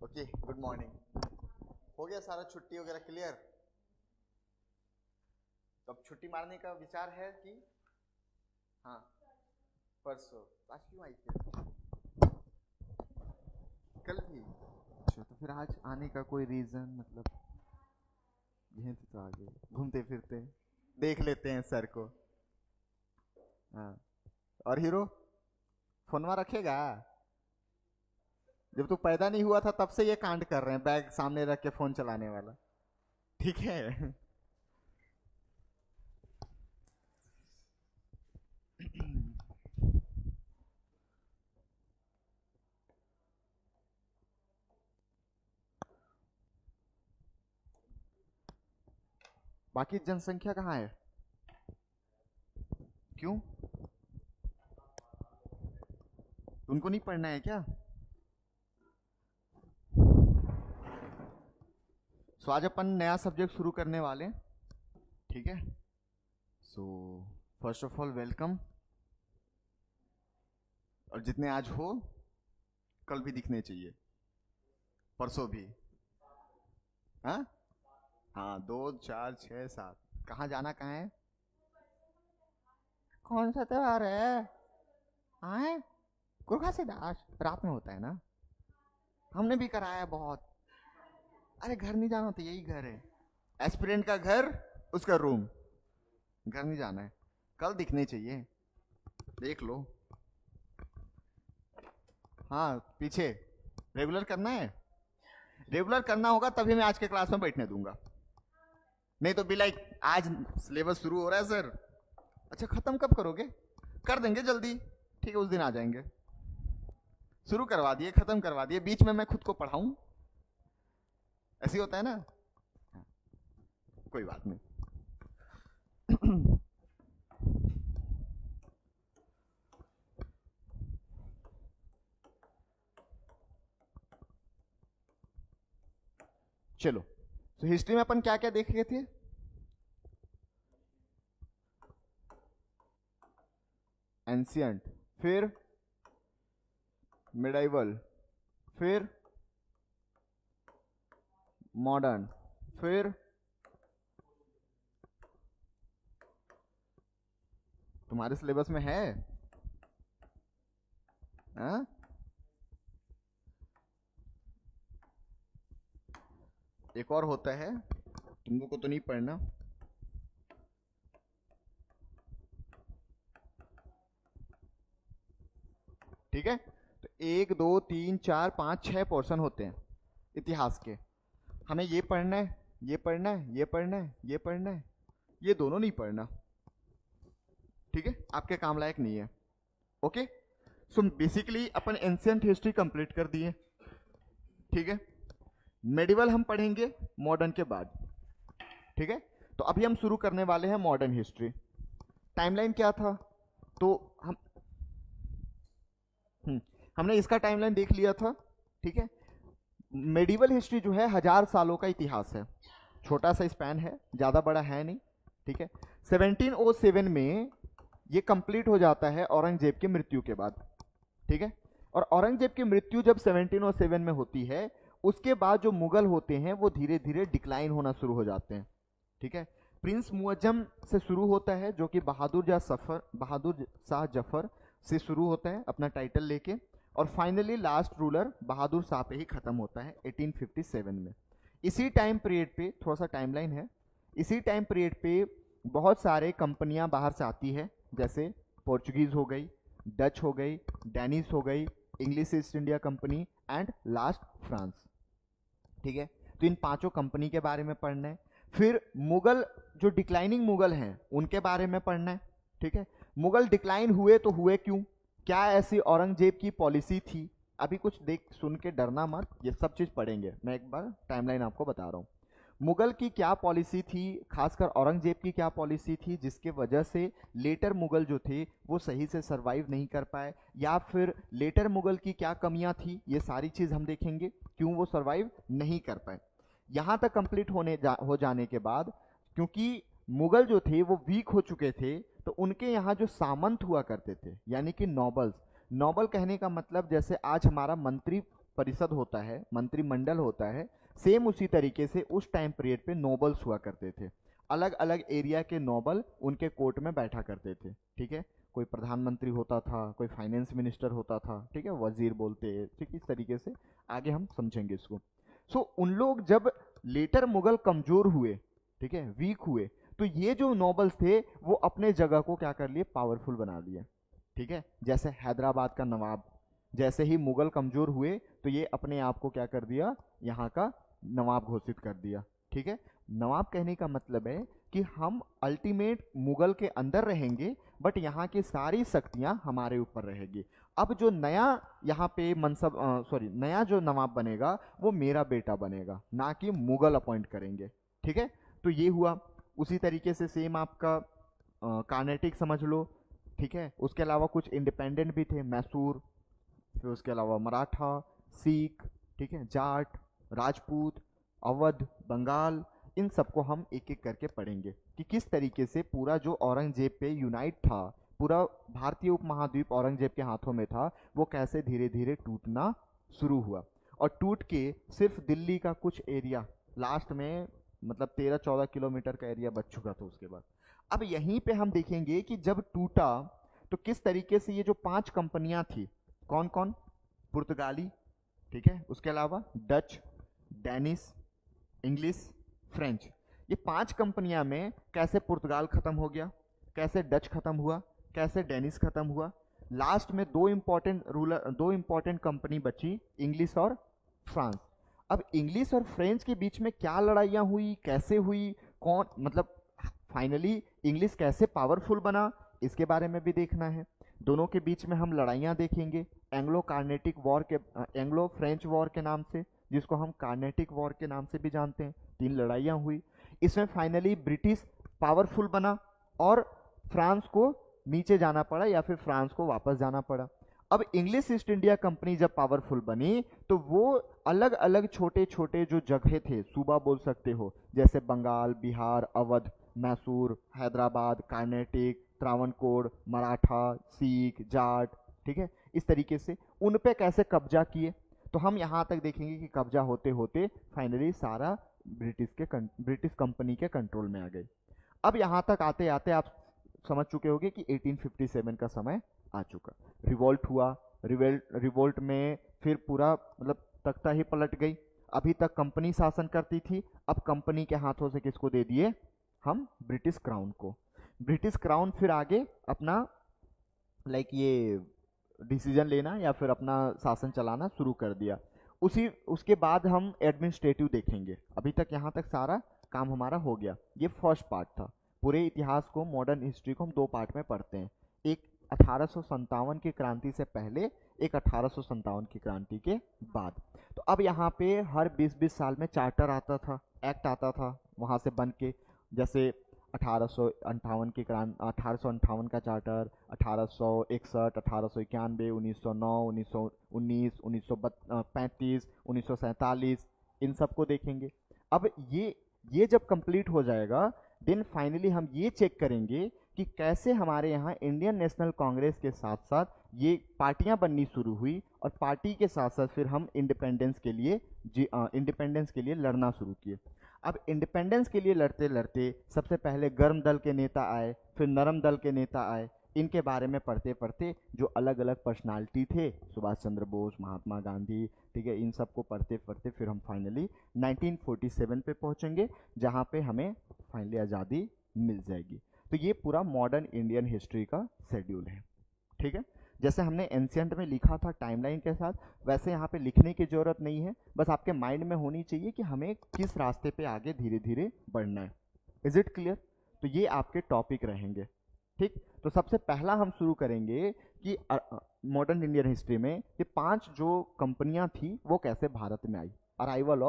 Okay, good morning. हो गया सारा छुट्टी वगैरह क्लियर? तो अब छुट्टी मारने का विचार है कि हाँ परसों? आज क्यों आई थी? कल भी? अच्छा, तो फिर आज आने का कोई रीजन मतलब? यहीं से तो आगे घूमते फिरते देख लेते हैं सर को। हाँ, और हीरो फोनवा रखेगा? जब तू पैदा नहीं हुआ था तब से ये कांड कर रहे हैं, बैग सामने रख के फोन चलाने वाला। ठीक है। बाकी जनसंख्या कहाँ है? क्यों? उनको नहीं पढ़ना है क्या? सो आज अपन नया सब्जेक्ट शुरू करने वाले हैं, ठीक है? So first of all welcome. और जितने आज हो कल भी दिखने चाहिए, परसों भी। हाँ हाँ, 2 4 6 7। कहाँ जाना, कहाँ है? कौन सा त्योहार है? आए गुरखा से दास रात में होता है ना? हमने भी कराया बहुत। अरे घर नहीं जाना तो यही घर है, एस्पिरेंट का घर, उसका रूम। घर नहीं जाना है, कल दिखने चाहिए, देख लो। हाँ पीछे रेगुलर करना है, रेगुलर करना होगा तभी मैं आज के क्लास में बैठने दूंगा, नहीं तो बी लाइक आज सिलेबस शुरू हो रहा है सर। अच्छा खत्म कब करोगे? कर देंगे जल्दी, ठीक है, उस दिन आ जाएंगे। शुरू करवा दिए, खत्म करवा दिए, बीच में मैं खुद को पढ़ाऊं? ऐसे ही होता है ना। कोई बात नहीं। चलो, तो हिस्ट्री में अपन क्या क्या देख गए थे? एंशियंट, फिर मिडाइवल, फिर मॉडर्न, फिर तुम्हारे सिलेबस में है? हाँ? एक और होता है, तुम लोग को तो नहीं पढ़ना। ठीक है, तो 1 2 3 4 5 6 पोर्शन होते हैं इतिहास के। हमें ये पढ़ना है, ये पढ़ना है, ये पढ़ना है, ये पढ़ना है, ये दोनों नहीं पढ़ना। ठीक है, आपके काम लायक नहीं है। ओके, सो बेसिकली अपन एंशियंट हिस्ट्री कंप्लीट कर दिए, ठीक है। मेडिवल हम पढ़ेंगे मॉडर्न के बाद, ठीक है। तो अभी हम शुरू करने वाले हैं मॉडर्न हिस्ट्री। टाइमलाइन क्या था? तो हमने इसका टाइमलाइन देख लिया था, ठीक है। मेडिवल हिस्ट्री जो है 1000 सालों का इतिहास है, छोटा सा स्पैन है, ज्यादा बड़ा है नहीं, ठीक है। 1707 में ये कंप्लीट हो जाता है औरंगजेब की मृत्यु के बाद, ठीक है। और औरंगजेब की मृत्यु जब 1707 में होती है, उसके बाद जो मुगल होते हैं वो धीरे धीरे डिक्लाइन होना शुरू हो जाते हैं, ठीक है। प्रिंस मुअज्जम से शुरू होता है, जो कि बहादुर शाह जफर से शुरू होता है अपना टाइटल लेके, और finally last ruler Bahadur Shah पे ही खत्म होता है 1857 में। इसी टाइम पीरियड पे, थोड़ा सा टाइमलाइन है, इसी टाइम पीरियड पे बहुत सारे कंपनियां बाहर से आती है, जैसे पोर्चुगीज हो गई, डच हो गई, डैनिश हो गई, English east India company and last France, ठीक है। तो इन पांचों कंपनी के बारे में पढ़ना है। फिर मुगल, जो डिक्लाइनिंग मुगल हैं उनके बारे में पढ़ना है, ठीक है। मुगल डिक्लाइन हुए तो हुए क्यों, क्या ऐसी औरंगजेब की पॉलिसी थी? अभी कुछ देख सुन के डरना मत, ये सब चीज पढ़ेंगे, मैं एक बार टाइमलाइन आपको बता रहा हूँ। मुगल की क्या पॉलिसी थी, खासकर औरंगजेब की क्या पॉलिसी थी, जिसके वजह से लेटर मुगल जो थे वो सही से सरवाइव नहीं कर पाए, या फिर लेटर मुगल की क्या कमियां थी, ये सारी चीज हम देखेंगे, क्यों वो सरवाइव नहीं कर पाए। यहां तक कंप्लीट हो जाने के बाद, क्योंकि मुगल जो थे वो वीक हो चुके थे, तो उनके यहाँ जो सामंत हुआ करते थे, यानी कि नॉबल्स, नॉबल कहने का मतलब जैसे आज हमारा मंत्री परिषद होता है, मंत्रिमंडल होता है, सेम उसी तरीके से उस टाइम पीरियड पे नोबल्स हुआ करते थे। अलग अलग एरिया के नोबल उनके कोर्ट में बैठा करते थे, ठीक है। कोई प्रधानमंत्री होता था, कोई फाइनेंस मिनिस्टर होता था, ठीक है, वजीर बोलते हैं, ठीक, इस तरीके से आगे हम समझेंगे इसको। सो उन लोग जब लेटर मुगल कमजोर हुए, ठीक है, वीक हुए, तो ये जो नोबल्स थे वो अपने जगह को क्या कर लिए, पावरफुल बना लिए, ठीक है। जैसे हैदराबाद का नवाब, जैसे ही मुगल कमजोर हुए तो ये अपने आप को क्या कर दिया, यहाँ का नवाब घोषित कर दिया, ठीक है। नवाब कहने का मतलब है कि हम अल्टीमेट मुगल के अंदर रहेंगे, बट यहाँ की सारी शक्तियां हमारे ऊपर रहेगी। अब जो नया यहाँ पे मनसब सॉरी नया जो नवाब बनेगा वो मेरा बेटा बनेगा, ना कि मुगल अपॉइंट करेंगे, ठीक है। तो ये हुआ। उसी तरीके से सेम आपका कार्नेटिक समझ लो, ठीक है। उसके अलावा कुछ इंडिपेंडेंट भी थे, मैसूर, फिर उसके अलावा मराठा, सीख, ठीक है, जाट, राजपूत, अवध, बंगाल, इन सबको हम एक एक करके पढ़ेंगे कि किस तरीके से पूरा जो औरंगजेब पे यूनाइट था, पूरा भारतीय उपमहाद्वीप औरंगजेब के हाथों में था, वो कैसे धीरे धीरे टूटना शुरू हुआ। और टूट के सिर्फ दिल्ली का कुछ एरिया लास्ट में, मतलब 13-14 किलोमीटर का एरिया बच चुका था उसके बाद। अब यहीं पे हम देखेंगे कि जब टूटा तो किस तरीके से ये जो 5 कंपनियां थी, कौन कौन, पुर्तगाली, ठीक है, उसके अलावा डच, डेनिश, इंग्लिश, फ्रेंच, ये 5 कंपनियां में कैसे पुर्तगाल खत्म हो गया, कैसे डच खत्म हुआ, कैसे डेनिश खत्म हुआ, लास्ट में दो इंपॉर्टेंट कंपनी बची, इंग्लिश और फ्रांस। अब इंग्लिश और फ्रेंच के बीच में क्या लड़ाइयाँ हुई, कैसे हुई, कौन, मतलब फाइनली इंग्लिश कैसे पावरफुल बना, इसके बारे में भी देखना है। दोनों के बीच में हम लड़ाइयाँ देखेंगे, एंग्लो कार्नेटिक वॉर के, एंग्लो फ्रेंच वॉर के नाम से, जिसको हम कार्नेटिक वॉर के नाम से भी जानते हैं। 3 लड़ाइयाँ हुई, इसमें फाइनली ब्रिटिश पावरफुल बना और फ्रांस को नीचे जाना पड़ा, या फिर फ्रांस को वापस जाना पड़ा। अब इंग्लिश ईस्ट इंडिया कंपनी जब पावरफुल बनी तो वो अलग अलग छोटे छोटे जो जगह थे, सूबा बोल सकते हो, जैसे बंगाल, बिहार, अवध, मैसूर, हैदराबाद, कार्नेटिक, त्रावणकोर, मराठा, सीख, जाट, ठीक है, इस तरीके से उन पे कैसे कब्जा किए। तो हम यहाँ तक देखेंगे कि कब्जा होते होते फाइनली सारा ब्रिटिश कंपनी के कंट्रोल में आ गई। अब यहाँ तक आते आते आप समझ चुके होंगे कि 1857 का समय आ चुका। रिवोल्ट हुआ, रिवोल्ट में फिर पूरा मतलब तख्ता ही पलट गई। अभी तक कंपनी शासन करती थी, अब कंपनी के हाथों से किसको दे दिए, हम ब्रिटिश क्राउन को। ब्रिटिश क्राउन फिर आगे अपना लाइक ये डिसीजन लेना या फिर अपना शासन चलाना शुरू कर दिया। उसके बाद हम एडमिनिस्ट्रेटिव देखेंगे। अभी तक यहाँ तक सारा काम हमारा हो गया। ये फर्स्ट पार्ट था। पूरे इतिहास को, मॉडर्न हिस्ट्री को हम 2 पार्ट में पढ़ते हैं, एक 1857 की क्रांति से पहले, एक 1857 की क्रांति के बाद। तो अब यहाँ पे हर 20-20 साल में चार्टर आता था, एक्ट आता था वहाँ से बन के, जैसे 1858 का चार्टर, 1861, 1891, 1909, 1919, 1935, 1947, इन सबको देखेंगे। अब ये जब कंप्लीट हो जाएगा, देन फाइनली हम ये चेक करेंगे कि कैसे हमारे यहाँ इंडियन नेशनल कांग्रेस के साथ साथ ये पार्टियां बननी शुरू हुई, और पार्टी के साथ साथ फिर हम इंडिपेंडेंस के लिए लड़ना शुरू किए। अब इंडिपेंडेंस के लिए लड़ते लड़ते सबसे पहले गर्म दल के नेता आए, फिर नरम दल के नेता आए। इनके बारे में पढ़ते पढ़ते जो अलग अलग पर्सनालिटी थे, सुभाष चंद्र बोस, महात्मा गांधी, ठीक है, इन सबको पढ़ते पढ़ते फिर हम फाइनली 1947 पे पहुंचेंगे, जहां पे हमें फाइनली आज़ादी मिल जाएगी। तो ये पूरा मॉडर्न इंडियन हिस्ट्री का शेड्यूल है, ठीक है। जैसे हमने एंशियंट में लिखा था टाइमलाइन के साथ, वैसे यहाँ पे लिखने की जरूरत नहीं है, बस आपके माइंड में होनी चाहिए कि हमें किस रास्ते पे आगे धीरे धीरे बढ़ना है। Is it clear? तो ये आपके टॉपिक रहेंगे, ठीक। तो सबसे पहला हम शुरू करेंगे कि मॉडर्न इंडियन हिस्ट्री में ये 5 जो कंपनियां थी वो कैसे भारत में आई। Arrival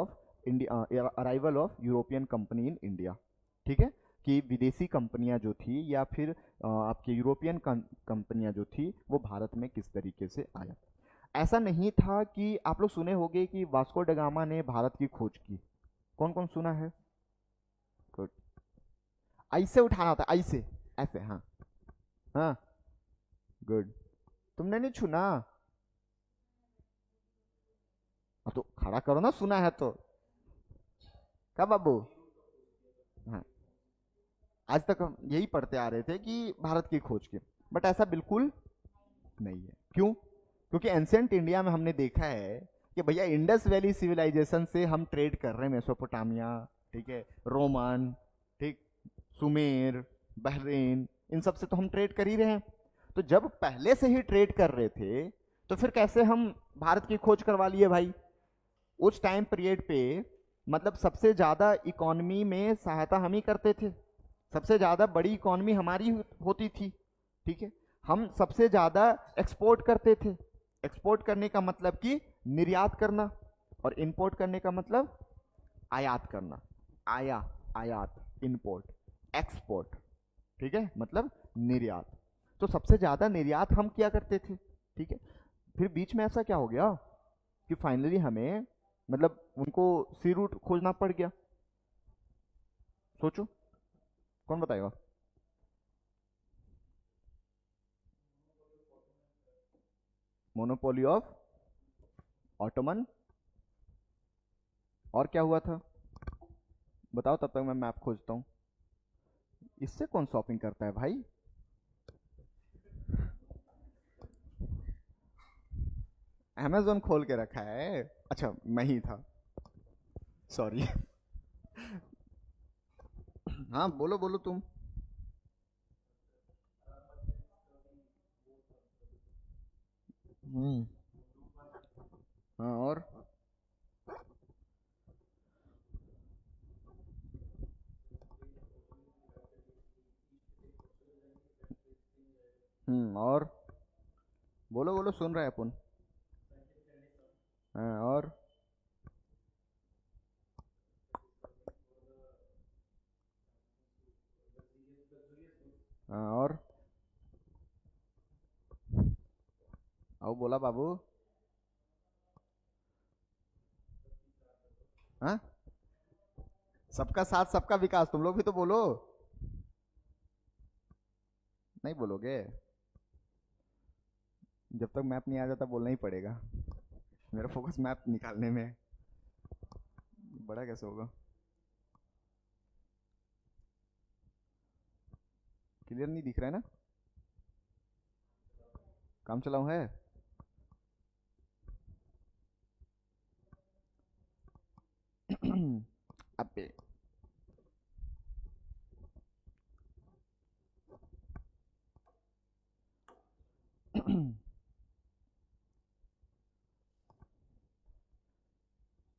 of European company in India, ठीक है, कि विदेशी कंपनियां जो थी या फिर आपके यूरोपियन कंपनियां जो थी वो भारत में किस तरीके से आया। ऐसा नहीं था कि आप लोग सुने होंगे कि वास्को ड गामा ने भारत की खोज की। कौन कौन सुना है? गुड। ऐसे उठाना होता, ऐसे, ऐसे, हाँ हाँ, गुड। तुमने नहीं छुना? खड़ा करो ना, सुना है तो। क्या बाबू? हाँ, आज तक हम यही पढ़ते आ रहे थे कि भारत की खोज की, बट ऐसा बिल्कुल नहीं है। क्यों? क्योंकि एंशियंट इंडिया में हमने देखा है कि भैया इंडस वैली सिविलाइजेशन से हम ट्रेड कर रहे हैं, मेसोपोटामिया, ठीक है, रोमन, ठीक, सुमेर, बहरीन, इन सब से तो हम ट्रेड कर ही रहे हैं। तो जब पहले से ही ट्रेड कर रहे थे तो फिर कैसे हम भारत की खोज करवा लिए भाई? उस टाइम पीरियड पे मतलब सबसे ज्यादा इकोनॉमी में सहायता हम ही करते थे, सबसे ज्यादा बड़ी इकोनॉमी हमारी होती थी, ठीक है। हम सबसे ज्यादा एक्सपोर्ट करते थे। एक्सपोर्ट करने का मतलब कि निर्यात करना, और इंपोर्ट करने का मतलब आयात करना। आयात, इंपोर्ट, एक्सपोर्ट, ठीक है, मतलब निर्यात। तो सबसे ज्यादा निर्यात हम किया करते थे, ठीक है। फिर बीच में ऐसा क्या हो गया कि फाइनली हमें मतलब उनको सी रूट खोजना पड़ गया। सोचो, कौन बताएगा? Monopoly of Ottoman. और क्या हुआ था बताओ, तब तक मैं मैप खोजता हूं। इससे कौन शॉपिंग करता है भाई? अमेजोन खोल के रखा है? अच्छा, मैं ही था, सॉरी। हाँ, बोलो बोलो तुम। हम्म। हाँ, और? और? बोलो बोलो, सुन रहे हैं अपन। हाँ, और? हाँ, और? आओ बोला बाबू। हाँ, सबका साथ सबका विकास, तुम लोग भी तो बोलो। नहीं बोलोगे? जब तक मैप नहीं आ जाता बोलना ही पड़ेगा। मेरा फोकस मैप निकालने में है। बड़ा कैसे होगा? क्लियर नहीं दिख रहा है ना? काम चलाऊ है? अबे,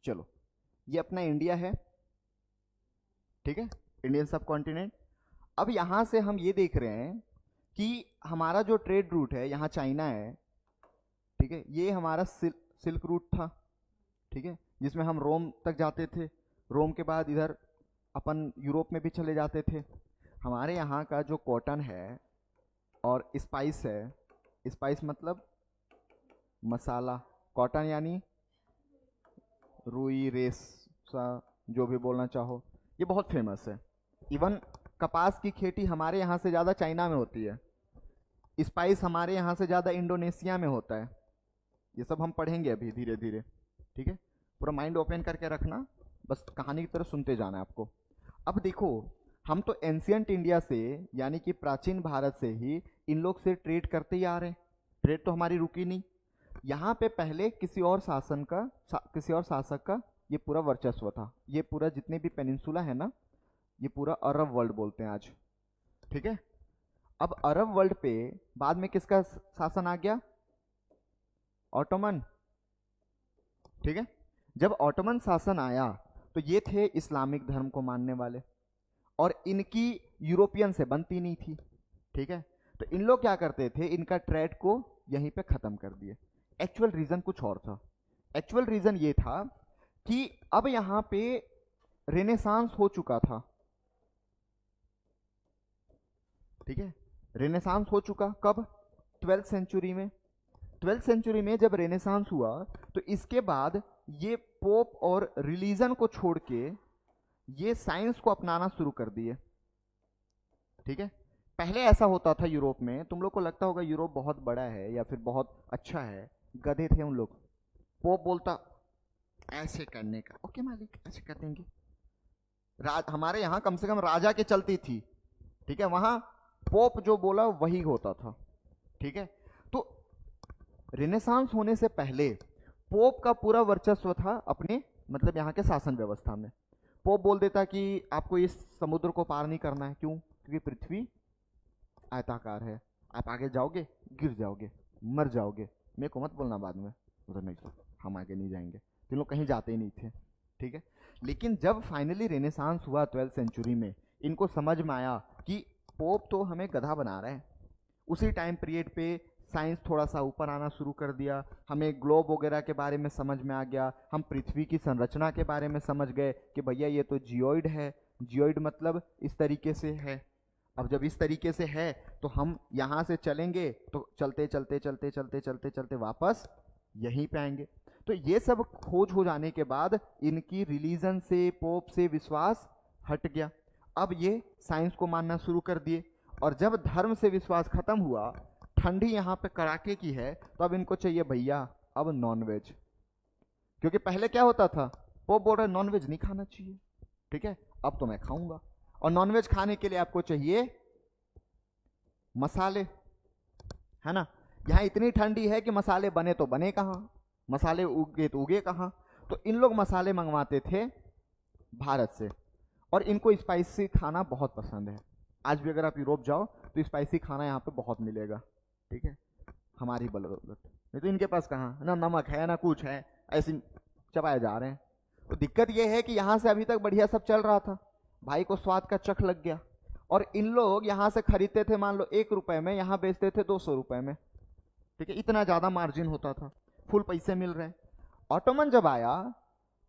चलो, ये अपना इंडिया है, ठीक है, इंडियन सब कॉन्टिनेंट। अब यहां से हम ये देख रहे हैं कि हमारा जो ट्रेड रूट है, यहाँ चाइना है, ठीक है, ये हमारा सिल्क रूट था, ठीक है, जिसमें हम रोम तक जाते थे। रोम के बाद इधर अपन यूरोप में भी चले जाते थे। हमारे यहाँ का जो कॉटन है और स्पाइस है, स्पाइस मतलब मसाला, कॉटन यानी रुई, रेशा, जो भी बोलना चाहो, ये बहुत फेमस है। इवन कपास की खेती हमारे यहाँ से ज़्यादा चाइना में होती है। स्पाइस हमारे यहाँ से ज़्यादा इंडोनेशिया में होता है। ये सब हम पढ़ेंगे अभी धीरे धीरे, ठीक है। पूरा माइंड ओपन करके रखना, बस कहानी की तरह सुनते जाना है आपको। अब देखो, हम तो एंशियंट इंडिया से यानी कि प्राचीन भारत से ही इन लोग से ट्रेड करते ही आ रहे हैं। ट्रेड तो हमारी रुकी नहीं। यहाँ पे पहले किसी और किसी और शासक का ये पूरा वर्चस्व था। ये पूरा जितने भी पेनिनसुला है ना, ये पूरा अरब वर्ल्ड बोलते हैं आज, ठीक है। अब अरब वर्ल्ड पे बाद में किसका शासन आ गया? ऑटोमन, ठीक है। जब ऑटोमन शासन आया तो ये थे इस्लामिक धर्म को मानने वाले, और इनकी यूरोपियन से बनती नहीं थी, ठीक है। तो इन लोग क्या करते थे, इनका ट्रेड को यहीं पे खत्म कर दिए। एक्चुअल रीजन कुछ और था। एक्चुअल रीजन ये था कि अब यहां पे रेनेसांस हो चुका था, ठीक है। रेनेसांस हो चुका कब? 12th सेंचुरी में। 12th सेंचुरी में जब रेनेसांस हुआ तो इसके बाद ये पोप और रिलीजन को छोड़ के ये साइंस को अपनाना शुरू कर दिए, ठीक है। पहले ऐसा होता था यूरोप में, तुम लोग को लगता होगा यूरोप बहुत बड़ा है या फिर बहुत अच्छा है, गधे थे उन लोग। पोप बोलता ऐसे करने का। ओके मालिक, ऐसे कर देंगे। हमारे यहाँ कम से कम राजा के चलती थी, ठीक है, वहां पोप जो बोला वही होता था, ठीक है। तो रेनेसांस होने से पहले पोप का पूरा वर्चस्व था अपने मतलब यहाँ के शासन व्यवस्था में। पोप बोल देता कि आपको इस समुद्र को पार नहीं करना है, क्यों? क्योंकि पृथ्वी आयताकार है, आप आगे जाओगे गिर जाओगे, मर जाओगे। मेरे को मत बोलना बाद में, उधर नहीं सर, हम आगे नहीं जाएंगे। तो लोग कहीं जाते ही नहीं थे, ठीक है। लेकिन जब फाइनली रेनेसांस हुआ 12th सेंचुरी में, इनको समझ में आया कि पोप तो हमें गधा बना रहे हैं। उसी टाइम पीरियड पे साइंस थोड़ा सा ऊपर आना शुरू कर दिया, हमें ग्लोब वगैरह के बारे में समझ में आ गया, हम पृथ्वी की संरचना के बारे में समझ गए कि भैया ये तो जियोइड है, जियोइड मतलब इस तरीके से है। अब जब इस तरीके से है तो हम यहाँ से चलेंगे तो चलते चलते चलते चलते चलते चलते वापस यहीं पे आएंगे। तो ये सब खोज हो जाने के बाद इनकी रिलीजन से, पोप से विश्वास हट गया। अब ये साइंस को मानना शुरू कर दिए। और जब धर्म से विश्वास खत्म हुआ, ठंडी यहाँ पे कड़ाके की है, तो अब इनको चाहिए भैया अब नॉनवेज। क्योंकि पहले क्या होता था, पोप बोल रहे नॉनवेज नहीं खाना चाहिए, ठीक है, अब तो मैं खाऊंगा। और नॉनवेज खाने के लिए आपको चाहिए मसाले, है ना। यहाँ इतनी ठंडी है कि मसाले बने तो बने कहाँ, मसाले उगे तो उगे कहाँ। तो इन लोग मसाले मंगवाते थे भारत से, और इनको स्पाइसी खाना बहुत पसंद है। आज भी अगर आप यूरोप जाओ तो स्पाइसी खाना यहाँ पे बहुत मिलेगा, ठीक है, हमारी बदौलत। नहीं तो इनके पास कहाँ ना नमक है ना कुछ है, ऐसे चबाए जा रहे हैं। तो दिक्कत ये है कि यहाँ से अभी तक बढ़िया सब चल रहा था, भाई को स्वाद का चख लग गया, और इन लोग यहाँ से खरीदते थे मान लो 1 रुपए में, यहाँ बेचते थे 200 रुपए में, ठीक है, इतना ज्यादा मार्जिन होता था, फुल पैसे मिल रहे हैं। ऑटोमन जब आया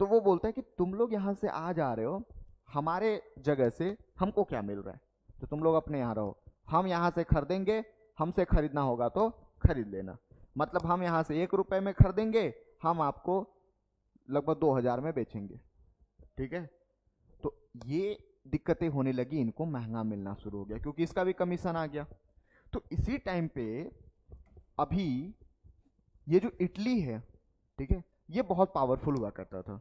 तो वो बोलता है कि तुम लोग यहाँ से आ जा रहे हो, हमारे जगह से हमको क्या मिल रहा है, तो तुम लोग अपने यहाँ रहो, हम यहाँ से खरीदेंगे, हमसे खरीदना होगा तो खरीद लेना। मतलब हम यहाँ से 1 रुपए में खरीदेंगे, हम आपको लगभग 2000 में बेचेंगे, ठीक है। तो ये दिक्कतें होने लगी, इनको महंगा मिलना शुरू हो गया क्योंकि इसका भी कमीशन आ गया। तो इसी टाइम पे अभी ये जो इटली है, ठीक है, ये बहुत पावरफुल हुआ करता था,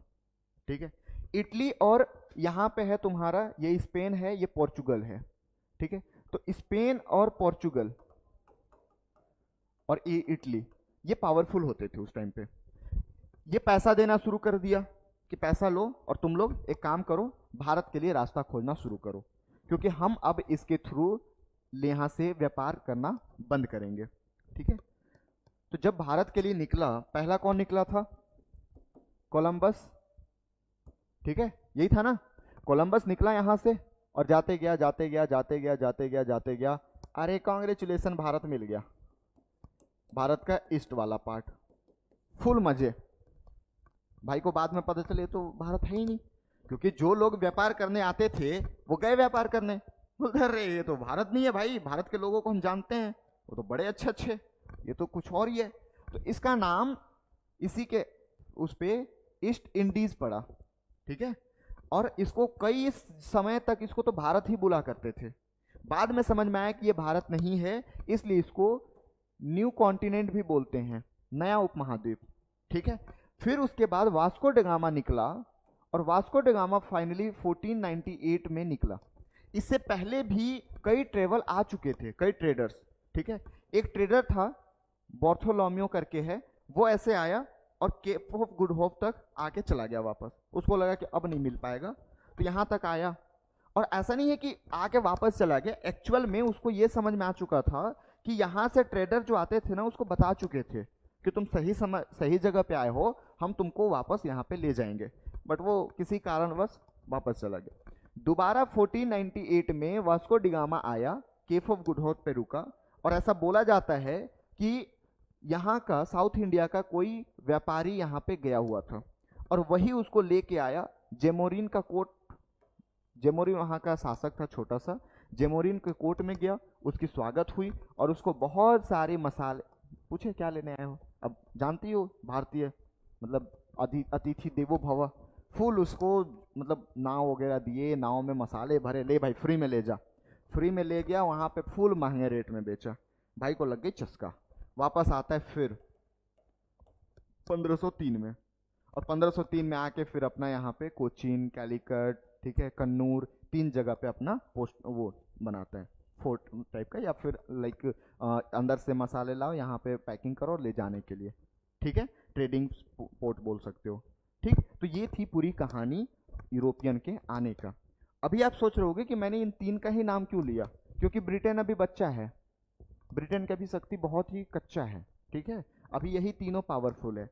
ठीक है। इटली और यहाँ पे है तुम्हारा ये स्पेन है, ये पोर्चुगल है, ठीक है। तो स्पेन और पोर्चुगल और ये इटली ये पावरफुल होते थे उस टाइम पे। ये पैसा देना शुरू कर दिया कि पैसा लो और तुम लोग एक काम करो, भारत के लिए रास्ता खोजना शुरू करो, क्योंकि हम अब इसके थ्रू यहाँ से व्यापार करना बंद करेंगे, ठीक है। तो जब भारत के लिए निकला, पहला कौन निकला था? कोलंबस, ठीक है, यही था ना। कोलंबस निकला यहाँ से और जाते गया जाते गया जाते गया जाते गया जाते गया, अरे कांग्रेचुलेसन, भारत मिल गया, भारत का ईस्ट वाला पार्ट, फुल मजे। भाई को बाद में पता चले तो भारत है ही नहीं, क्योंकि जो लोग व्यापार करने आते थे वो गए व्यापार करने, उधर रे ये तो भारत नहीं है भाई, भारत के लोगों को हम जानते हैं, वो तो बड़े अच्छे अच्छे, ये तो कुछ और ही है। तो इसका नाम इसी के उस पे ईस्ट इंडीज पड़ा, ठीक है। और इसको कई समय तक इसको तो भारत ही बुला करते थे, बाद में समझ में आया कि ये भारत नहीं है, इसलिए इसको न्यू कॉन्टिनेंट भी बोलते हैं, नया उपमहाद्वीप, ठीक है। फिर उसके बाद वास्को ड गामा निकला, और वास्को ड गामा फाइनली 1498 में निकला। इससे पहले भी कई ट्रेवल आ चुके थे, कई ट्रेडर्स, ठीक है। एक ट्रेडर था बॉर्थोलोम्यो करके है, वो ऐसे आया और केप ऑफ गुड होप तक आके चला गया वापस, उसको लगा कि अब नहीं मिल पाएगा, तो यहाँ तक आया। और ऐसा नहीं है कि आके वापस चला गया, एक्चुअल में उसको ये समझ में आ चुका था कि यहाँ से ट्रेडर जो आते थे ना, उसको बता चुके थे कि तुम सही जगह पे आए हो, हम तुमको वापस यहाँ पे ले जाएंगे, बट वो किसी कारणवश वापस चला गया। दोबारा 1498 में वास्को डिगामा आया, केप ऑफ गुड होप पे रुका, और ऐसा बोला जाता है कि यहाँ का साउथ इंडिया का कोई व्यापारी यहाँ पे गया हुआ था, और वही उसको लेके आया जेमोरिन का कोट। जेमोरिन वहाँ का शासक था छोटा सा, जेमोरिन के कोर्ट में गया, उसकी स्वागत हुई, और उसको बहुत सारे मसाले पूछे क्या लेने आए हो, अब जानती हो भारतीय मतलब अतिथि देवो भव, फुल उसको मतलब नाव वगैरह दिए, नाव में मसाले भरे, ले भाई फ्री में ले जा, फ्री में ले गया, वहाँ पे फुल महंगे रेट में बेचा, भाई को लग गई चस्का। वापस आता है फिर 1503 में, और 1503 में आके फिर अपना यहाँ पे कोचीन, कैलिकट, ठीक है, कन्नूर, 3 जगह पे अपना पोस्ट वो बनाता है फोर्ट टाइप का, या फिर लाइक अंदर से मसाले लाओ यहाँ पे पैकिंग करो और ले जाने के लिए, ठीक है, ट्रेडिंग पोर्ट बोल सकते हो। ठीक, तो ये थी पूरी कहानी यूरोपियन के आने का। अभी आप सोच रहे होगे कि मैंने इन 3 का ही नाम क्यों लिया, क्योंकि ब्रिटेन अभी बच्चा है, ब्रिटेन का भी शक्ति बहुत ही कच्चा है, ठीक है, अभी यही तीनों पावरफुल है।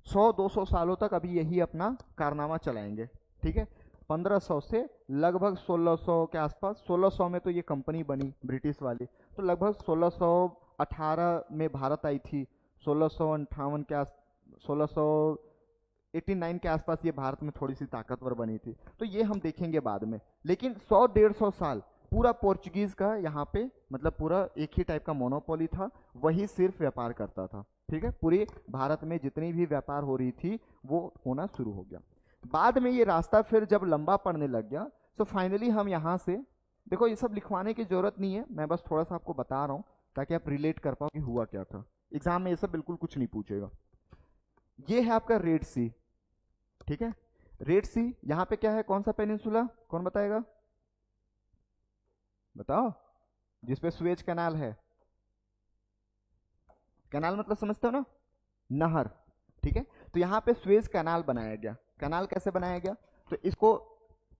100-200 सालों तक अभी यही अपना कारनामा चलाएंगे, ठीक है। 1500 से लगभग 1600 के आसपास, 1600 में तो ये कंपनी बनी ब्रिटिश वाली, तो लगभग 1618 में भारत आई थी, 1658 के आस 1689 के आसपास ये भारत में थोड़ी सी ताकतवर बनी थी, तो ये हम देखेंगे बाद में। लेकिन 100-150 साल पूरा पोर्चुगीज का यहाँ पे मतलब पूरा एक ही टाइप का मोनोपोली था, वही सिर्फ व्यापार करता था, ठीक है। पूरे भारत में जितनी भी व्यापार हो रही थी वो होना शुरू हो गया। बाद में ये रास्ता फिर जब लंबा पड़ने लग गया, तो फाइनली हम यहाँ से, देखो ये सब लिखवाने की जरूरत नहीं है, मैं बस थोड़ा सा आपको बता रहा हूँ ताकि आप रिलेट कर पाओ कि हुआ क्या था। एग्जाम में ये सब बिल्कुल कुछ नहीं पूछेगा। ये है आपका रेड सी, ठीक है। रेड सी यहाँ पे क्या है, कौन सा पेनिनसुला, कौन बताएगा, बताओ, जिसपे सुएज कैनाल है। कैनाल मतलब समझते हो ना, नहर, ठीक है। तो यहाँ पे सुएज कैनाल बनाया गया। कैनाल कैसे बनाया गया, तो इसको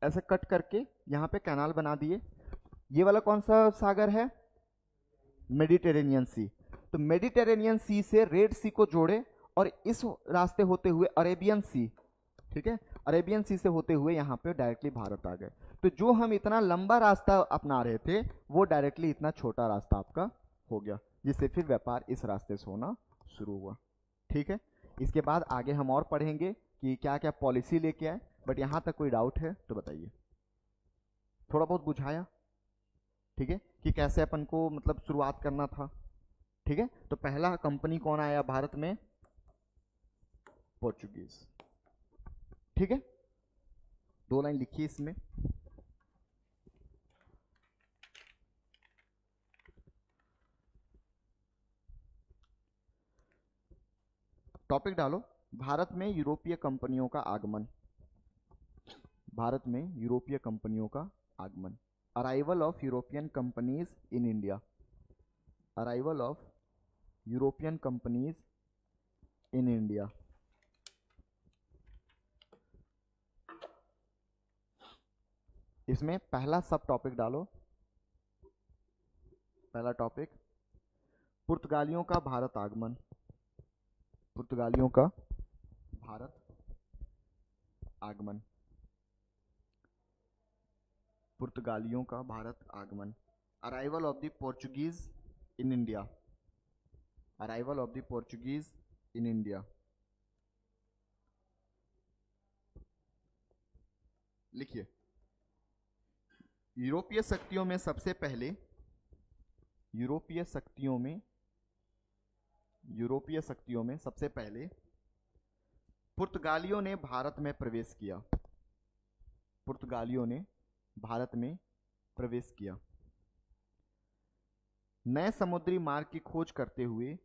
ऐसे कट करके यहाँ पे कैनाल बना दिए। ये वाला कौन सा सागर है, मेडिटेरेनियन सी, तो मेडिटेरेनियन सी से रेड सी को जोड़े और इस रास्ते होते हुए अरेबियन सी, ठीक है, अरेबियन सी से होते हुए यहाँ पे डायरेक्टली भारत आ गए। तो जो हम इतना लंबा रास्ता अपना रहे थे वो डायरेक्टली इतना छोटा रास्ता आपका हो गया, जिससे फिर व्यापार इस रास्ते से होना शुरू हुआ, ठीक है। इसके बाद आगे हम और पढ़ेंगे कि क्या क्या पॉलिसी लेके आए, बट यहाँ तक कोई डाउट है तो बताइए। थोड़ा बहुत बुझाया, ठीक है, कि कैसे अपन को मतलब शुरुआत करना था, ठीक है। तो पहला कंपनी कौन आया भारत में, पोर्चुगीज, ठीक है। 2 लाइन लिखिए इसमें। टॉपिक डालो, भारत में यूरोपीय कंपनियों का आगमन, भारत में यूरोपीय कंपनियों का आगमन, arrival of European companies in India, arrival of European companies in India. इसमें पहला सब टॉपिक डालो, पहला टॉपिक पुर्तगालियों का भारत आगमन, पुर्तगालियों का भारत आगमन, पुर्तगालियों का भारत आगमन, arrival of the Portuguese in India, arrival of the Portuguese in India. लिखिए, यूरोपीय शक्तियों में सबसे पहले, यूरोपीय शक्तियों में, यूरोपीय शक्तियों में सबसे पहले पुर्तगालियों ने भारत में प्रवेश किया, पुर्तगालियों ने भारत में प्रवेश किया। नए समुद्री मार्ग की खोज करते हुए,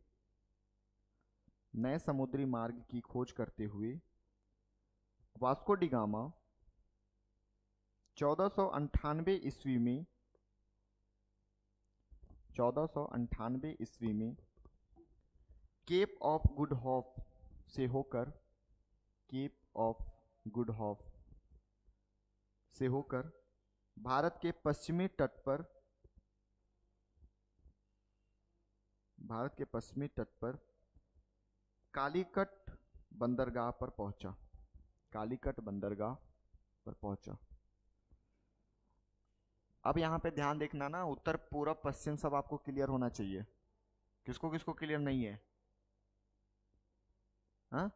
नए समुद्री मार्ग की खोज करते हुए वास्को डी गामा 1498 ईस्वी में, 1498 ईस्वी में केप ऑफ गुड होप से होकर, केप ऑफ गुड होप से होकर भारत के पश्चिमी तट पर, भारत के पश्चिमी तट पर कालीकट बंदरगाह पर पहुंचा, कालीकट बंदरगाह पर पहुंचा। अब यहां पे ध्यान देखना ना, उत्तर पूर्व पश्चिम सब आपको क्लियर होना चाहिए। किसको किसको क्लियर नहीं है, हाँ,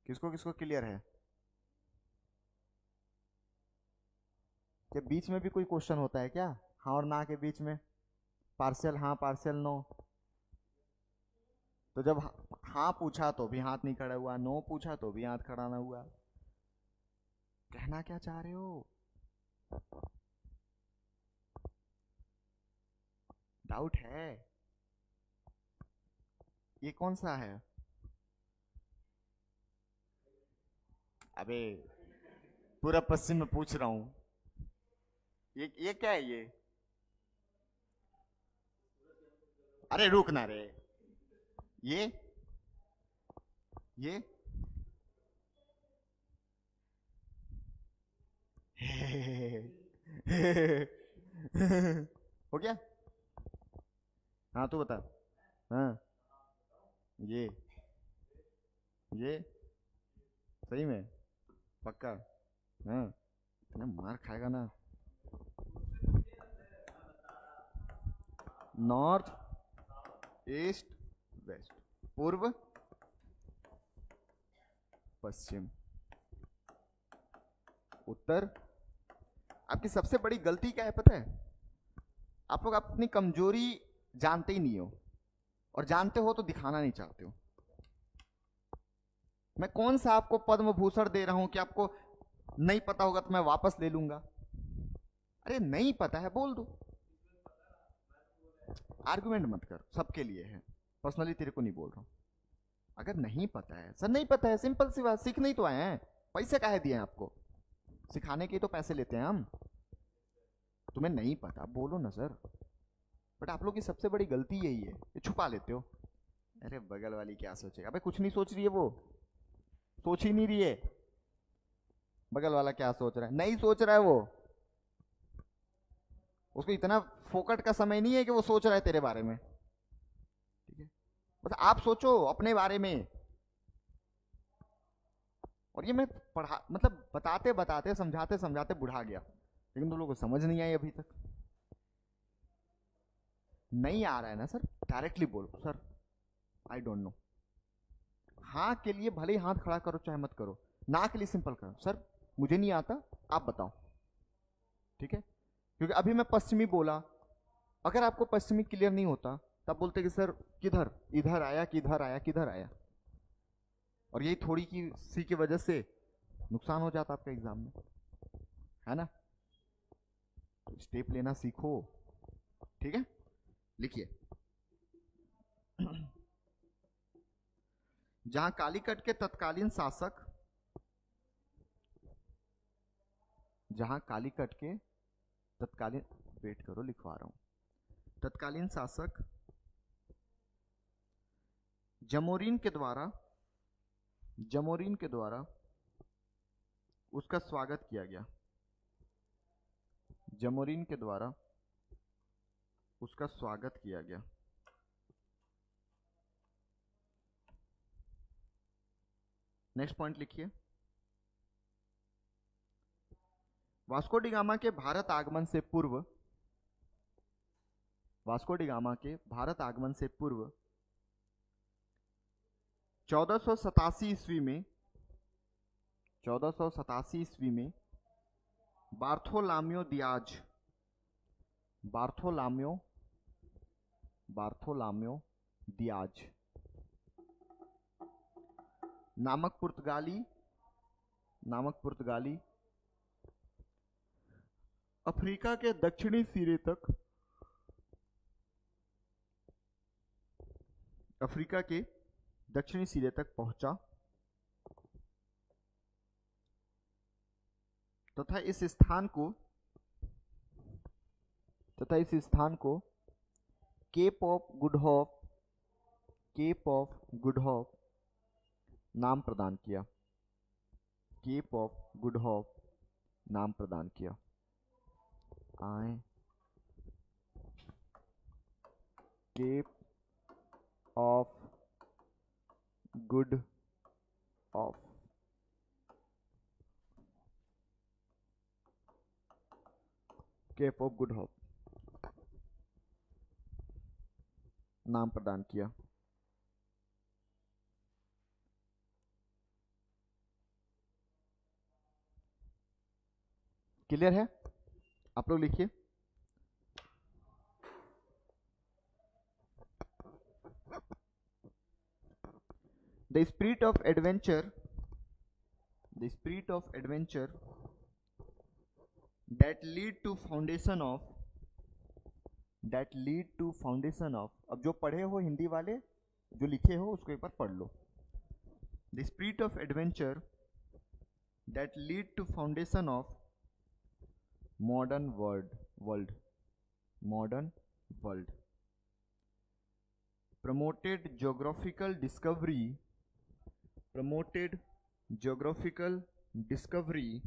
किसको किसको क्लियर है, क्या बीच में भी कोई क्वेश्चन होता है क्या, हाँ और ना के बीच में, पार्शियल हाँ पार्शियल नो, तो जब हाँ पूछा तो भी हाथ नहीं खड़ा हुआ, नो पूछा तो भी हाथ खड़ा ना हुआ, कहना क्या चाह रहे हो, डाउट है, ये कौन सा है, अबे पूरा पश्चिम में पूछ रहा हूं। ये क्या है ये? अरे रुक ना रे। ये ये हो गया। हाँ तू बता। हाँ ये ये सही में पक्का? हाँ इतना मार खाएगा ना। नॉर्थ, ईस्ट, वेस्ट, पूर्व, पश्चिम, उत्तर। आपकी सबसे बड़ी गलती क्या है पता है? आप लोग अपनी कमजोरी जानते ही नहीं हो, और जानते हो तो दिखाना नहीं चाहते हो। मैं कौन सा आपको पद्म भूषण दे रहा हूं कि आपको नहीं पता होगा तो मैं वापस ले लूंगा? अरे नहीं पता है बोल दो। आर्गुमेंट मत कर, सबके लिए है, पर्सनली तेरे को नहीं बोल रहा हूं। अगर नहीं पता है सर, नहीं पता है, सिंपल सी बात, सीखने ही तो आए हैं। पैसे काहे दिए हैं आपको? सिखाने के तो पैसे लेते हैं हम। तुम्हें नहीं पता बोलो ना सर। बट आप लोग की सबसे बड़ी गलती यही है, ये छुपा लेते हो। अरे बगल वाली क्या सोचेगा? अबे कुछ नहीं सोच रही है वो, सोच ही नहीं रही है। बगल वाला क्या सोच रहा है? नहीं सोच रहा है वो। उसको इतना फोकट का समय नहीं है कि वो सोच रहा है तेरे बारे में। ठीक है, बस आप सोचो अपने बारे में। और ये मैं पढ़ा मतलब बताते बताते समझाते समझाते बुढ़ा गया, लेकिन तुम लोगों को समझ नहीं आई अभी तक। नहीं आ रहा है ना सर, डायरेक्टली बोलो सर आई डोंट नो। हाँ के लिए भले ही हाथ खड़ा करो चाहे मत करो, ना के लिए सिंपल करो सर मुझे नहीं आता आप बताओ। ठीक है, क्योंकि अभी मैं पश्चिमी बोला, अगर आपको पश्चिमी क्लियर नहीं होता तब बोलते कि सर किधर, इधर आया किधर आया किधर आया। और यही थोड़ी की सी की वजह से नुकसान हो जाता आपका एग्जाम में, है ना? तो स्टेप लेना सीखो। ठीक है, लिखिए। जहां कालीकट के तत्कालीन शासक, जहां कालीकट के तत्कालीन, वेट करो लिखवा रहा हूं, तत्कालीन शासक जमोरीन के द्वारा उसका स्वागत किया गया। जमोरीन के द्वारा उसका स्वागत किया गया। नेक्स्ट पॉइंट लिखिए। वास्को डी गामा के भारत आगमन से पूर्व, वास्को डी गामा के भारत आगमन से पूर्व 1487 ईस्वी में, 1487 ईस्वी में बार्थोलाम्यो दियाज, बार्थोलाम्यो दियाज नामक पुर्तगाली अफ्रीका के दक्षिणी सिरे तक, अफ्रीका के दक्षिणी सिरे तक पहुंचा तथा इस स्थान को केप ऑफ गुड होप नाम प्रदान किया। केप ऑफ गुड होप नाम प्रदान किया। आए cape of good hope, cape of good hope नाम प्रदान किया। क्लियर है? आप लोग लिखिए। The spirit of adventure that lead to foundation of, अब जो पढ़े हो हिंदी वाले, जो लिखे हो उसको एक बार पढ़ लो। The spirit of adventure that lead to foundation of modern world modern world. Promoted geographical discovery, promoted geographical discovery,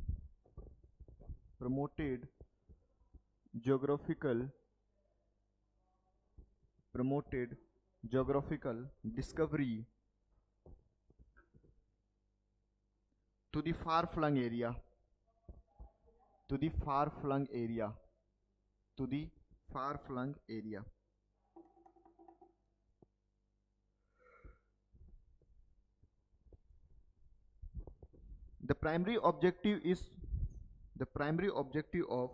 promoted geographical, promoted geographical discovery to the far-flung area, to the far-flung area, to the far-flung area. The primary objective is the primary objective of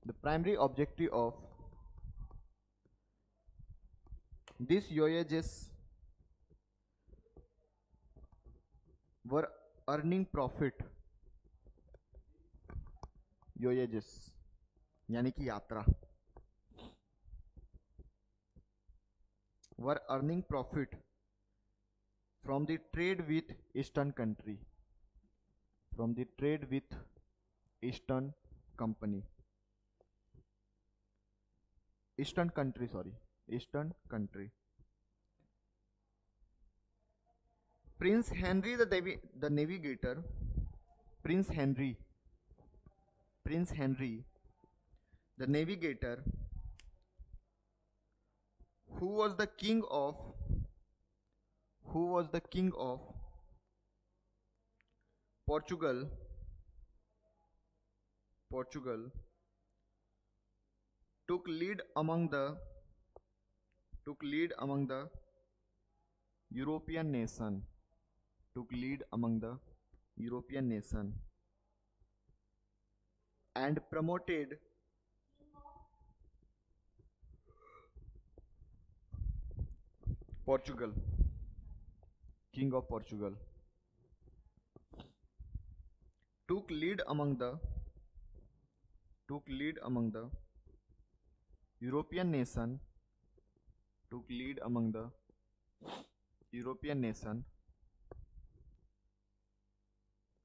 the primary objective of these voyages were earning profit. voyages यानी कि यात्रा were earning profit from the trade with eastern country, from the trade with eastern company, eastern country, sorry, eastern country. Prince Henry the navigator, Prince Henry the navigator, who was the king of Portugal, took lead among the European nation, and promoted Portugal, king of Portugal, took lead among the European nation,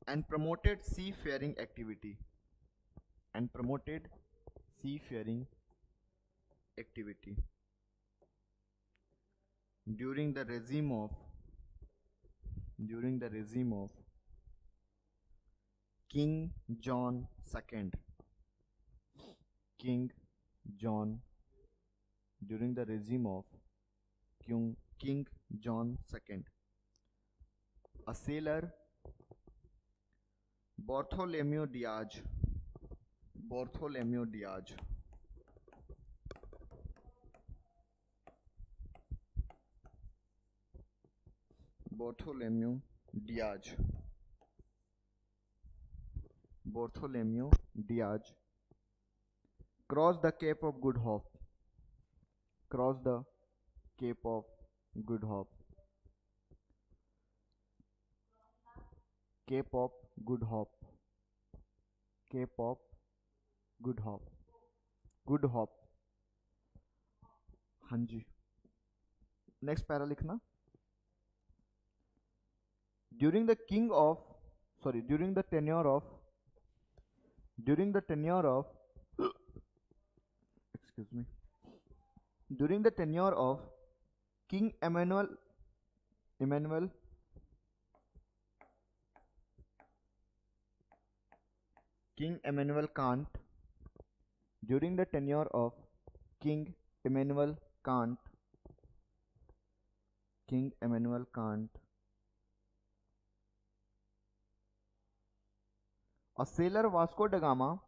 and promoted seafaring activity, during the regime of King John II. During the regime of King John II, a sailor, Bartholomew Diaz, crossed the Cape of Good Hope, हाँ जी. Next para लिखना. during the tenure of excuse me, during the tenure of King Emmanuel Kant, during the tenure of King Immanuel Kant, a sailor Vasco da Gama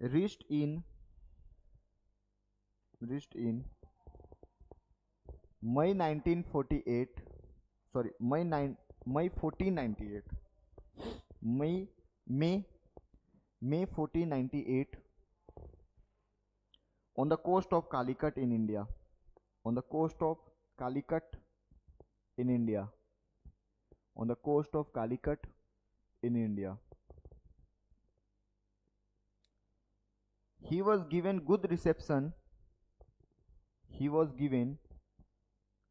reached in May 1498 on the coast of Calicut in India, He was given good reception he was given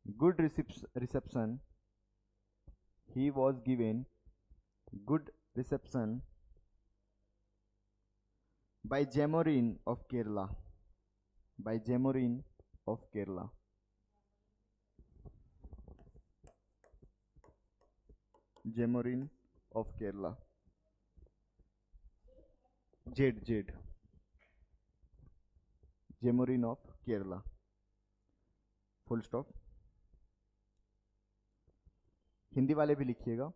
good reception. He was given good reception by Jamorin of Kerala. By Jamorin of Kerala. Jamorin of Kerala. Jed. Jamorin of Kerala. Full stop. Hindi वाले भी लिखिएगा.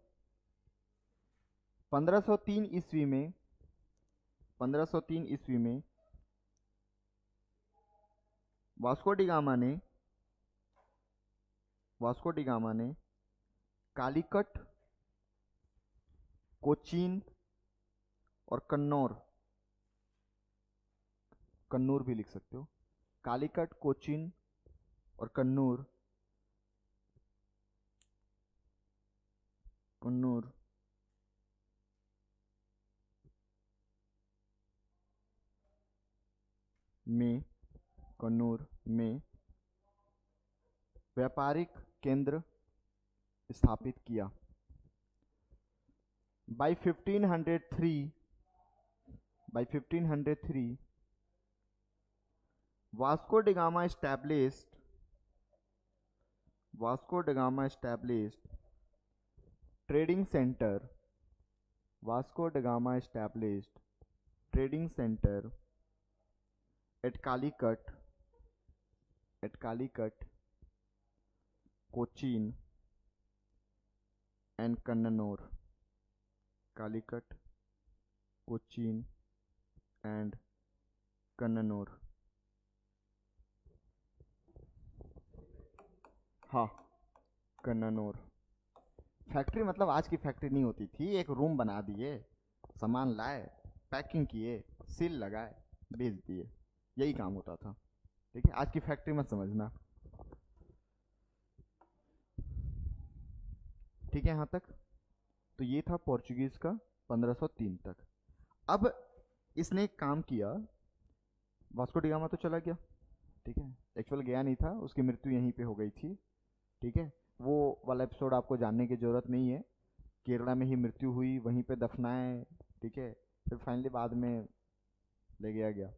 1503 ईस्वी में 1503 ईस्वी में Vasco D gamma ने कालीकट, कोचीन और कन्नूर भी लिख सकते हो. कालीकट, कोचीन और कन्नूर में व्यापारिक केंद्र स्थापित किया. By 1503 Vasco da Gama established trading center. Vasco da Gama established trading center at Calicut, Cochin and Kannanur. Calicut, Cochin and Kannanur. हाँ, कन्ननौर. फैक्ट्री मतलब आज की फैक्ट्री नहीं होती थी. एक रूम बना दिए, सामान लाए, पैकिंग किए, सील लगाए, बेच दिए. यही काम होता था. ठीक है, आज की फैक्ट्री मत समझना. ठीक है यहाँ तक. तो ये था पोर्चुगीज का 1503 तक. अब इसने एक काम किया. वास्को डी गामा तो चला गया. ठीक है, एक्चुअल गया नहीं था, उसकी मृत्यु यहीं पे हो गई थी. ठीक है, वो वाला एपिसोड आपको जानने की ज़रूरत नहीं है. केरला में ही मृत्यु हुई, वहीं पे दफनाए. ठीक है, फिर फाइनली बाद में ले गया गया.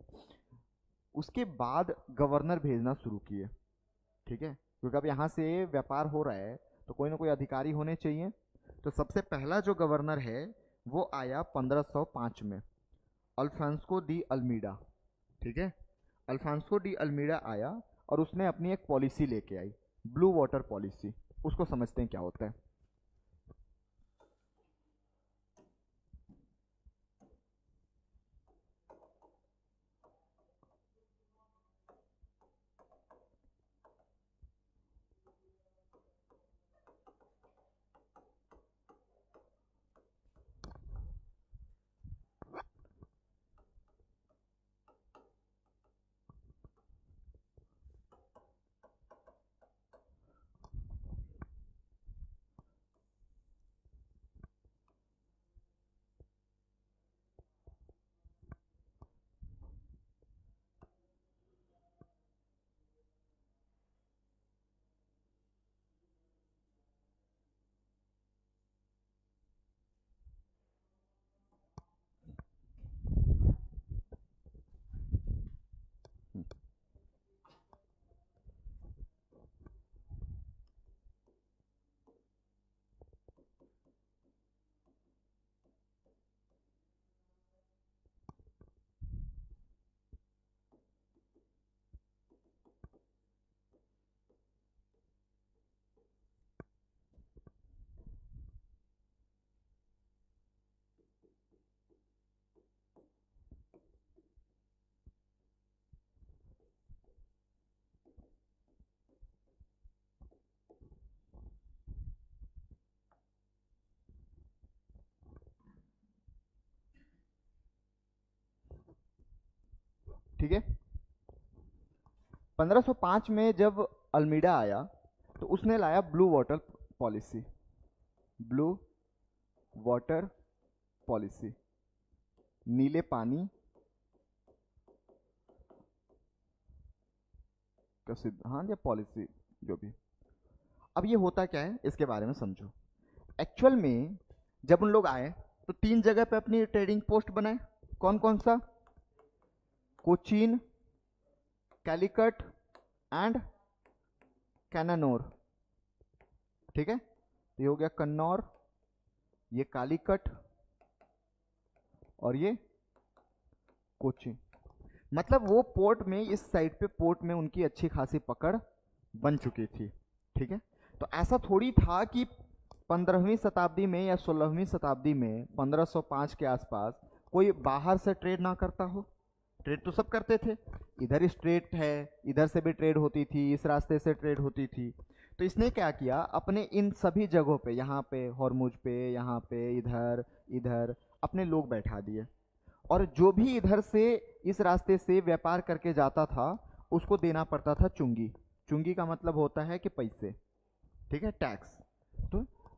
उसके बाद गवर्नर भेजना शुरू किए. ठीक है, क्योंकि अब यहाँ से व्यापार हो रहा है तो कोई ना कोई अधिकारी होने चाहिए. तो सबसे पहला जो गवर्नर है वो आया 1505 में, अल्फांसो डी अल्मीडा. ठीक है, अल्फांसो डी अल्मीडा आया और उसने अपनी एक पॉलिसी लेके आई, ब्लू वाटर पॉलिसी. उसको समझते हैं क्या होता है. ठीक है, 1505 में जब अल्मीडा आया तो उसने लाया blue water policy. Blue water policy, नीले पानी का सिद्धांत या पॉलिसी जो भी। अब ये होता क्या है इसके बारे में समझो। एक्चुअल में जब उन लोग आए तो 3 जगह पे अपनी ट्रेडिंग पोस्ट बनाए। कौन कौन सा? कोचीन, कैलिकट एंड कैनानोर। ठीक है, तो ये हो गया कन्नौर, ये कालीकट और ये कोचीन। मतलब वो पोर्ट में, इस साइड पे पोर्ट में उनकी अच्छी खासी पकड़ बन चुकी थी। ठीक है, तो ऐसा थोड़ी था कि 15वीं शताब्दी में या 16वीं शताब्दी में 1505 के आसपास कोई बाहर से ट्रेड ना करता हो। ट्रेड तो सब करते थे, इधर स्ट्रेट है, इधर से भी ट्रेड होती थी, इस रास्ते से ट्रेड होती थी। तो इसने क्या किया, अपने इन सभी जगहों पे, यहाँ पे हॉर्मुज पे, यहाँ पे, इधर इधर अपने लोग बैठा दिए। और जो भी इधर से इस रास्ते से व्यापार करके जाता था उसको देना पड़ता था चुंगी। चुंगी का मतलब होता है कि पैसे। ठीक है, टैक्स।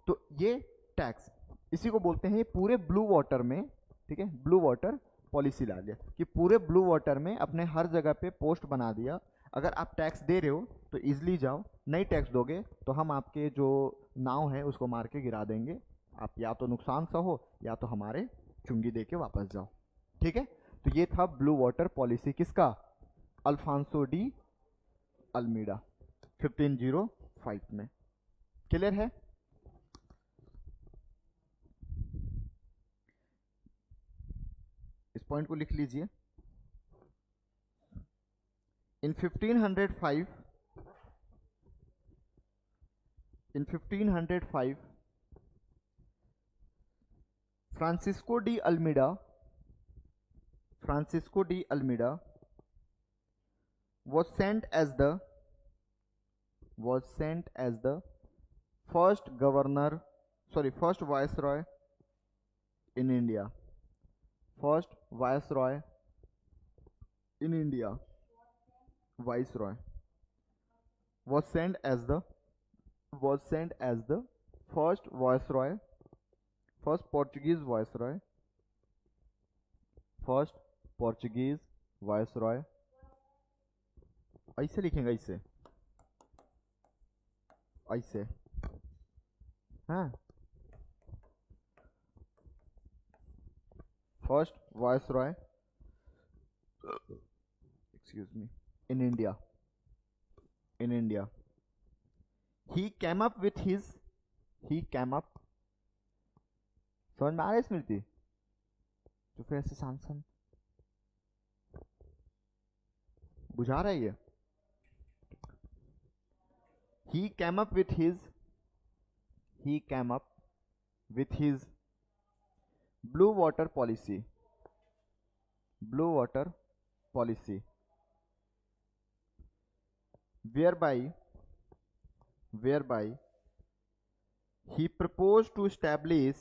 तो ये टैक्स, इसी को बोलते हैं पूरे ब्लू वाटर में। ठीक है, ब्लू वाटर पॉलिसी ला दिया कि पूरे ब्लू वाटर में अपने हर जगह पे पोस्ट बना दिया। अगर आप टैक्स दे रहे हो तो इजली जाओ, नहीं टैक्स दोगे तो हम आपके जो नाव है उसको मार के गिरा देंगे। आप या तो नुकसान सहो या तो हमारे चुंगी दे के वापस जाओ। ठीक है, तो ये था ब्लू वाटर पॉलिसी किसका? अल्फांसो डी अल्मीडा 1505 में। क्लियर है? इस पॉइंट को लिख लीजिए। इन 1505 Francisco de Almeida was sent as the first viceroy in India. Viceroy was sent as the first Portuguese viceroy। ऐसे लिखेंगे, ऐसे हाँ, first viceroy in India. He came up, समझ में आ रहा है स्मृति? तो फिर ऐसे सांसन बुझा रहा है ये। He came up with his blue water policy, whereby he proposed to establish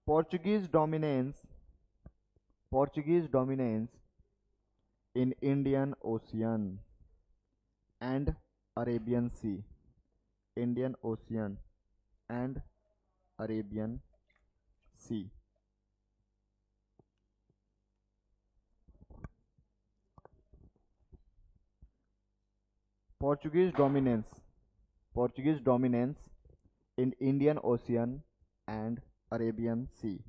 Portuguese dominance in Indian Ocean and Arabian Sea. Portuguese dominance in Indian Ocean and Arabian Sea.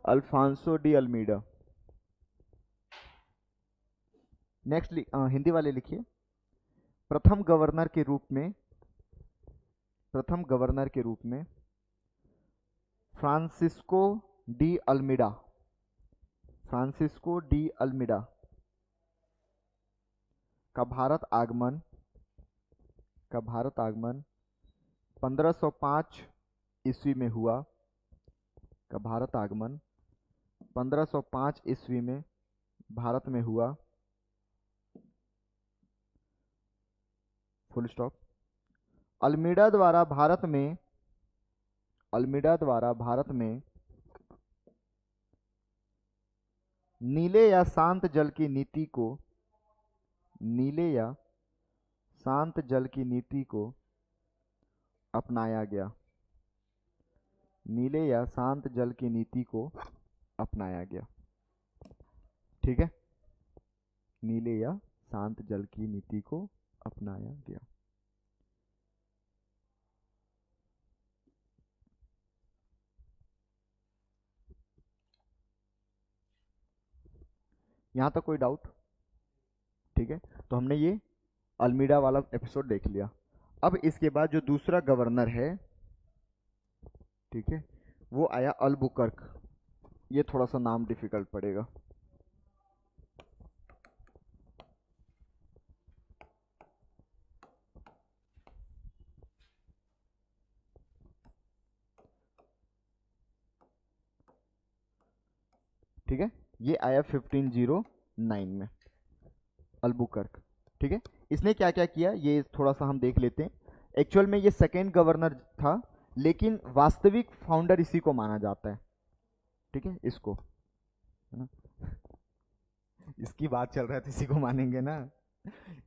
Alfonso de Almeida. Next Hindi वाले लिखिए। प्रथम governor के रूप में Francisco de Almeida का भारत आगमन 1505 ईस्वी में हुआ। 1505 ईस्वी में भारत में हुआ। Full stop. अल्मीडा द्वारा भारत में नीले या शांत जल की नीति को अपनाया गया, नीले या शांत जल की नीति को अपनाया गया। ठीक है, नीले या शांत जल की नीति को अपनाया गया। यहां तक कोई डाउट? ठीक है, तो हमने ये अल्मीडा वाला एपिसोड देख लिया। अब इसके बाद जो दूसरा गवर्नर है, ठीक है, वो आया अल्बुकर्क। ये थोड़ा सा नाम डिफिकल्ट पड़ेगा। ठीक है, ये आया 1509 में, अल्बुकर्क। ठीक है, इसने क्या क्या किया ये थोड़ा सा हम देख लेते हैं। एक्चुअल में ये सेकेंड गवर्नर था, लेकिन वास्तविक फाउंडर इसी को माना जाता है। ठीक है, इसको, है ना, इसकी बात चल रहा है तो इसी को मानेंगे ना।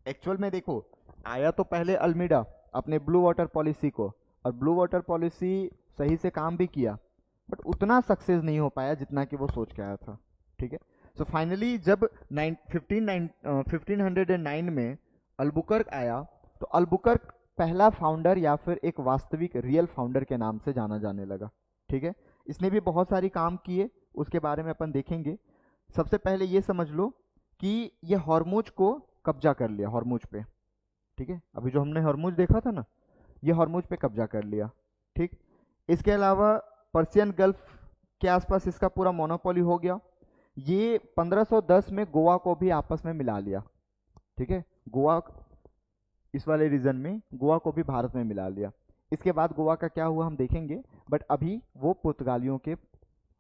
एक्चुअल में देखो, आया तो पहले अल्मीडा अपने ब्लू वाटर पॉलिसी को, और ब्लू वाटर पॉलिसी सही से काम भी किया, बट उतना सक्सेस नहीं हो पाया जितना कि वो सोच के आया था। ठीक है, सो फाइनली जब 1509 में अल्बुकर्क आया, तो अल्बुकर्क पहला फाउंडर या फिर एक वास्तविक रियल फाउंडर के नाम से जाना जाने लगा। ठीक है, इसने भी बहुत सारी काम किए, उसके बारे में अपन देखेंगे। सबसे पहले ये समझ लो कि ये हॉर्मुज को कब्जा कर लिया, हॉर्मुज पे। ठीक है, अभी जो हमने हॉर्मुज देखा था ना, ये हॉर्मुज पे कब्जा कर लिया। ठीक, इसके अलावा पर्शियन गल्फ के आसपास इसका पूरा मोनोपोली हो गया। ये 1510 में गोवा को भी आपस में मिला लिया। ठीक है, गोवा, इस वाले रीजन में गोवा को भी भारत में मिला लिया। इसके बाद गोवा का क्या हुआ हम देखेंगे, बट अभी वो पुर्तगालियों के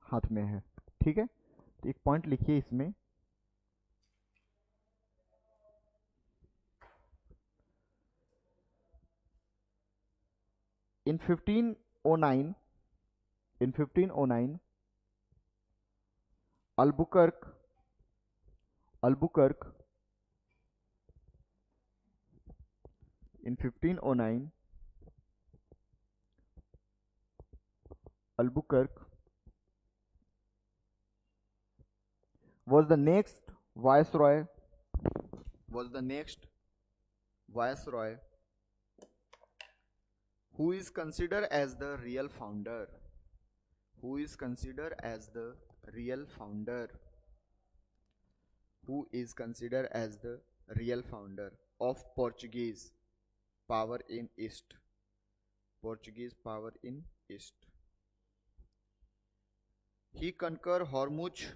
हाथ में है। ठीक है, तो एक पॉइंट लिखिए इसमें, इन 1509, इन 1509 Albuquerque, Albuquerque in 1509 Albuquerque was the next viceroy, was the next viceroy who is considered as the real founder, who is considered as the real founder, who is considered as the real founder of Portuguese power in East, Portuguese power in East. He conquered Hormuz,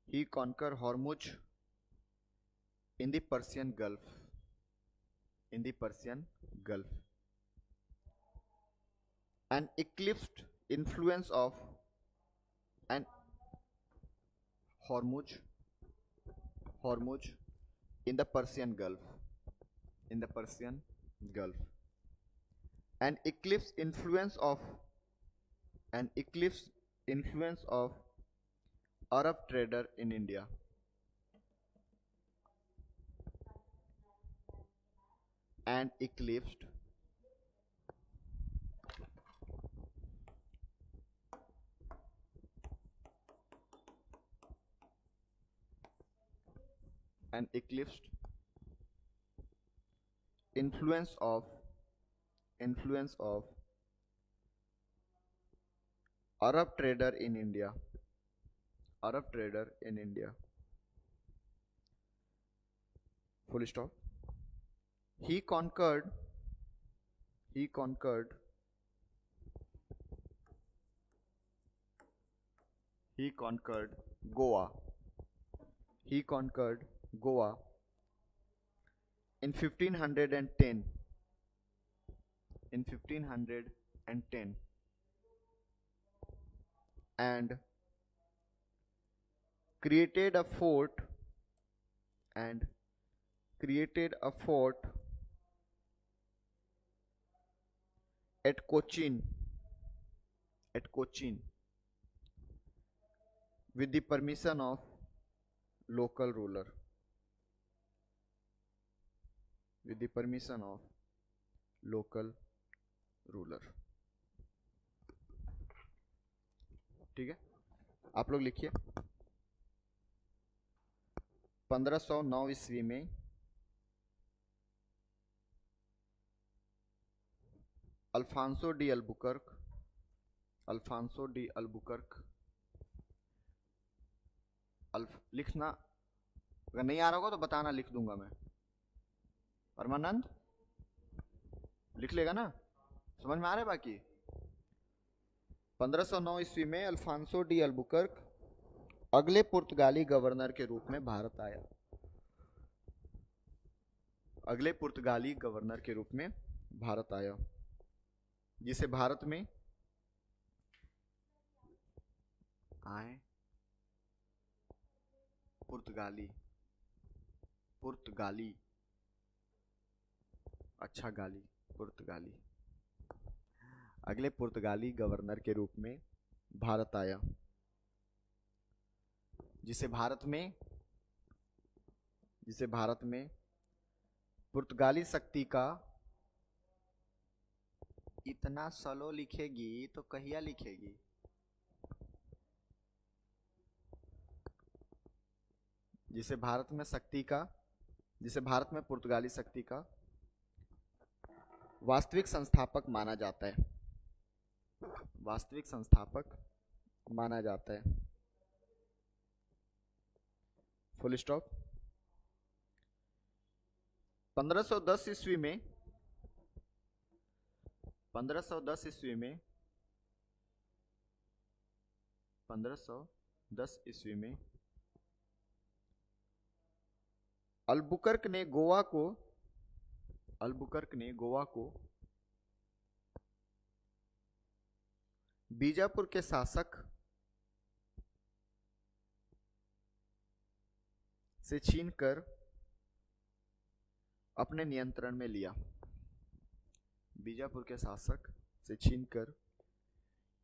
he conquered Hormuz in the Persian Gulf, in the Persian Gulf, and eclipsed influence of an Hormuz, Hormuz in the Persian Gulf, in the Persian Gulf, and eclipsed influence of, an eclipsed influence of Arab trader in India, and eclipsed and eclipsed influence of, influence of Arab trader in India, Arab trader in India, full stop. He conquered, he conquered, he conquered Goa, he conquered Goa in 1510, in 1510, and created a fort, and created a fort at Cochin, at Cochin, with the permission of local ruler, with the permission of local ruler. ठीक है, आप लोग लिखिए। 1509 ईस्वी में Alfonso de Albuquerque, Alfonso de Albuquerque, लिखना, अगर नहीं आ रहा होगा तो बताना, लिख दूंगा मैं। परमानंद लिख लेगा ना, समझ में आ रहा है बाकी। 1509 ईस्वी में अल्फांसो डी अल्बुकर्क अगले पुर्तगाली गवर्नर के रूप में भारत आया। अगले पुर्तगाली गवर्नर के रूप में भारत आया, जिसे भारत में आए पुर्तगाली, पुर्तगाली, अच्छा गाली, पुर्तगाली, अगले पुर्तगाली गवर्नर के रूप में भारत आया, जिसे भारत में पुर्तगाली शक्ति का, इतना स्लो लिखेगी तो कहिया लिखेगी, जिसे भारत में पुर्तगाली शक्ति का वास्तविक संस्थापक माना जाता है, वास्तविक संस्थापक माना जाता है, फुल स्टॉप। 1510 ईस्वी में 1510 ईस्वी में अल्बुकर्क ने गोवा को बीजापुर के शासक से छीनकर अपने नियंत्रण में लिया। बीजापुर के शासक से छीनकर,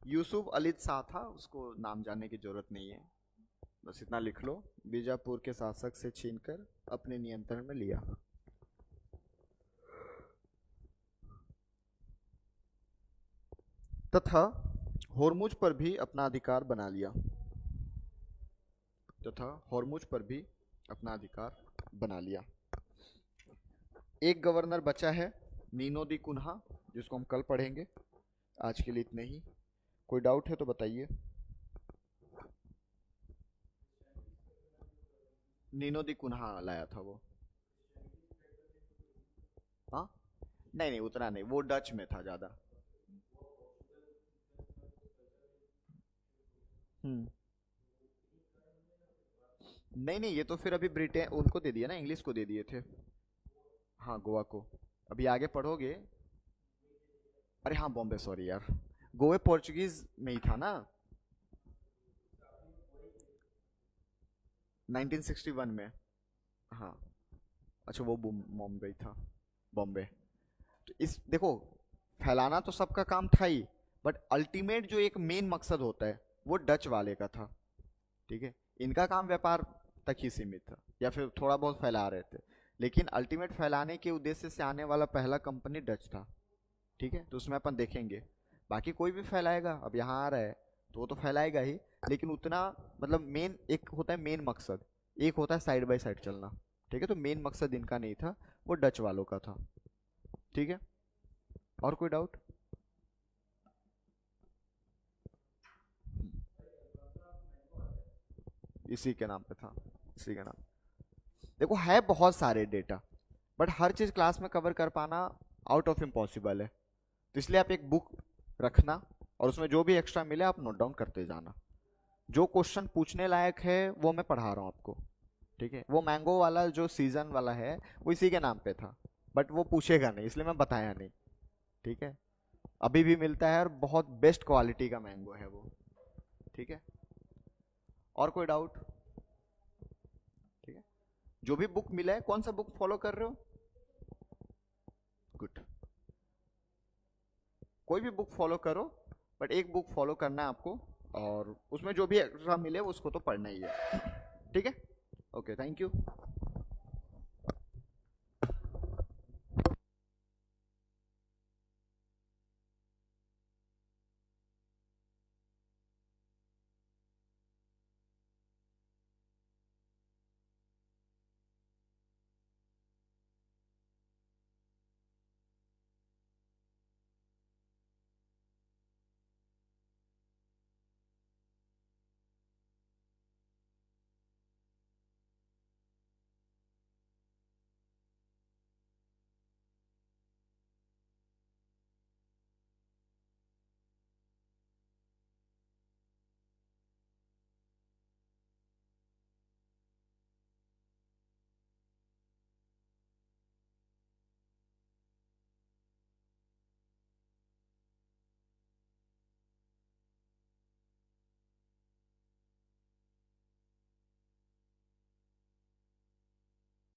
यूसुफ अली शाह था, उसको नाम जानने की जरूरत नहीं है, बस इतना लिख लो, बीजापुर के शासक से छीनकर अपने नियंत्रण में लिया। तथा होर्मुज पर भी अपना अधिकार बना लिया, एक गवर्नर बचा है, नीनो दी कुन्हा, जिसको हम कल पढ़ेंगे। आज के लिए इतने ही। कोई डाउट है तो बताइए। नीनो दी कुन्हा लाया था वो। हाँ, नहीं उतना नहीं, वो डच में था ज्यादा। नहीं, ये तो फिर अभी ब्रिटेन उनको दे दिया ना, इंग्लिश को दे दिए थे। हाँ, गोवा को। अभी आगे पढ़ोगे। अरे हाँ, बॉम्बे, सॉरी यार, गोवा पोर्चुगीज में ही था ना, 1961 में। हाँ, अच्छा, वो बॉम्बे था, बॉम्बे। तो इस देखो, फैलाना तो सबका काम था ही, बट अल्टीमेट जो एक मेन मकसद होता है वो डच वाले का था। ठीक है, इनका काम व्यापार तक ही सीमित था, या फिर थोड़ा बहुत फैला रहे थे, लेकिन अल्टीमेट फैलाने के उद्देश्य से आने वाला पहला कंपनी डच था। ठीक है, तो उसमें अपन देखेंगे। बाकी कोई भी फैलाएगा, अब यहाँ आ रहा है तो वो तो फैलाएगा ही, लेकिन उतना, मतलब मेन एक होता है मेन मकसद, एक होता है साइड बाय साइड चलना। ठीक है, तो मेन मकसद इनका नहीं था, वो डच वालों का था। ठीक है, और कोई डाउट? इसी के नाम पे था, इसी के नाम। देखो, है बहुत सारे डेटा, बट हर चीज क्लास में कवर कर पाना आउट ऑफ इम्पॉसिबल है, तो इसलिए आप एक बुक रखना और उसमें जो भी एक्स्ट्रा मिले आप नोट डाउन करते जाना। जो क्वेश्चन पूछने लायक है वो मैं पढ़ा रहा हूँ आपको। ठीक है, वो मैंगो वाला जो सीजन वाला है वो इसी के नाम पे था, बट वो पूछेगा नहीं, इसलिए मैं बताया नहीं। ठीक है, अभी भी मिलता है और बहुत बेस्ट क्वालिटी का मैंगो है वो। ठीक है, और कोई डाउट? ठीक है, जो भी बुक मिला है, कौन सा बुक फॉलो कर रहे हो? गुड, कोई भी बुक फॉलो करो, बट एक बुक फॉलो करना है आपको, और उसमें जो भी एक्स्ट्रा मिले उसको तो पढ़ना ही है। ठीक है, ओके, थैंक यू।